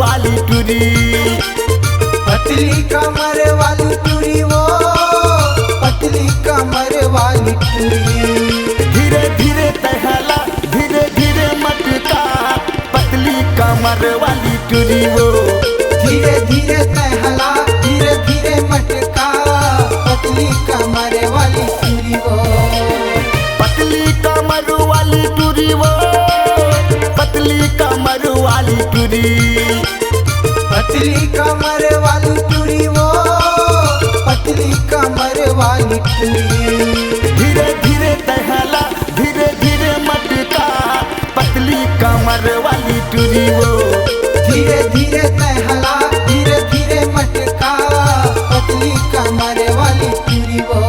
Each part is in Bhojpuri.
वाली टुरी। पतली कमर वाली टुरी वो, पतली कमर वाली टुरी। धीरे धीरे टहला धीरे धीरे मटका, पतली कमर वाली टुरी वो। धीरे धीरे टहला धीरे धीरे मटका, पतली कमर वाली टुरी वो। पतली कमर वाली टुरी वो, पतली कमर वाली टुरी। पतली कमर वाली टुरी वो, पतली कमर वाली टुरी। धीरे धीरे टहला धीरे धीरे मटका, पतली कमर वाली टुरी वो। धीरे धीरे टहला धीरे धीरे मटका, पतली कमर वाली टुरी वो।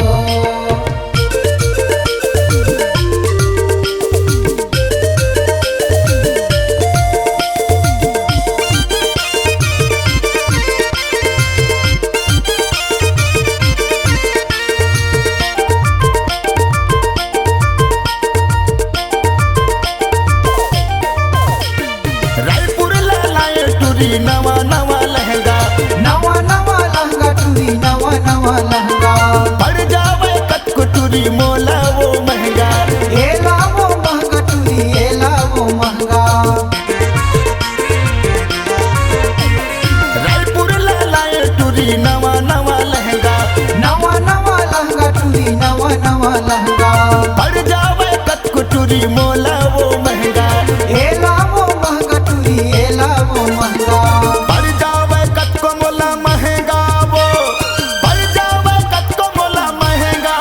नवा नवा लहंगा, नवा नवा लहंगा टुरी, नवा नवा लहंगा। पड़ जावे कतको टुरी मोला वो महंगा। एला वो महंगा टुरी, एला वो महंगा। रायपुर लाए टुरी नवा नवा लहंगा, नवा नवा लहंगा टुरी, नवा नवा लहंगा। पड़ जावे कतको टुरी मोला वो महंगा। एला वो महंगा टुरी, एला वो महंगा। पड़ जावे कतको मोला महंगा वो, पड़ जावे कतको मोला महंगा।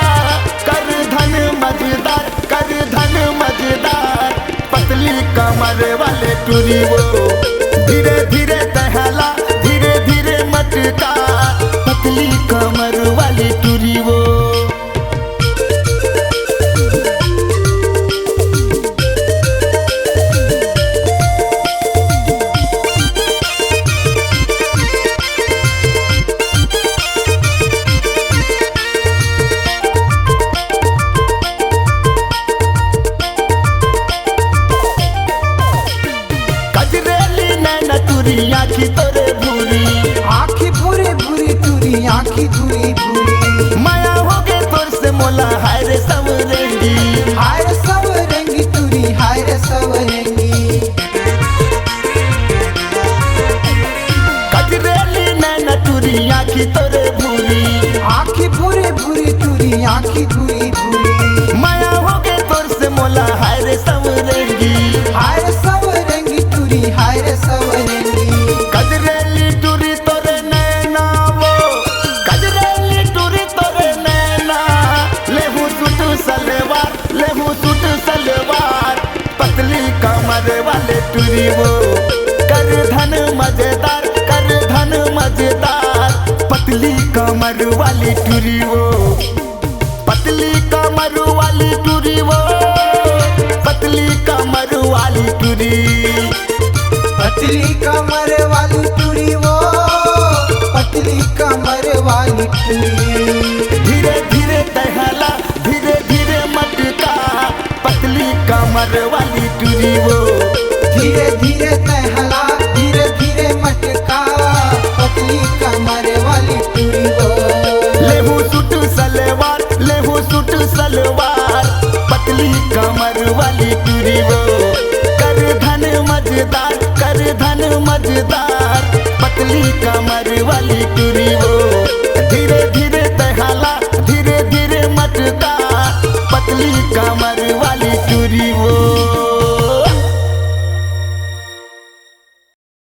कर धन मजेदार कर धन मजेदार, पतली कमर वाले टुरी वो। धीरे धीरे टहला धीरे धीरे मटका, पतली कमर वाली टुरी वो। आखी तोरे भूरी, आखी भूरी भूरी टुरी, आखी भूरी भूरी। माया हो गे तोर से मोला हाय रे सवरेंगी, हाय रे सवरेंगी टुरी, हाय रे सवरेंगी। कजरेली नैना टुरी आखी तोरे भूरी, आखी भूरी भूरी टुरी, आखी भूरी भूरी। माया हो गे तोर से मोला हाय रे सवरेंगी, हाय रे सवरेंगी टुरी, हाय रे सवरेंगी। कजरेली टुरी तोरे नैना वो, कजरेली टुरी तोरे नैना। लेहू सूट सलवार लेहू सूट सलवार, पतली कमर वाले टुरी वो। कर धन मजेदार कर धन मजेदार, पतली कमर वाली टुरी वो। पतली कमर वाली टुरी वो, पतली कमर वाली टुरी। पतली कमर वाली टुरी वो, पतली कमर वाली टुरी। धीरे धीरे टहला धीरे धीरे मटका, पतली कमर वाली टुरी वो। धीरे धीरे टहला धीरे धीरे मटका, पतली कमर वाली टुरी वो। लेहू सूट सलवार लेहू सूट सलवार, पतली कमर वाली टुरी वो। कर धन मजेदार कर धन मजेदार, पतली कमर वाली टुरी वो। धीरे धीरे टहला धीरे धीरे मटका, पतली कमर वाली टुरी वो।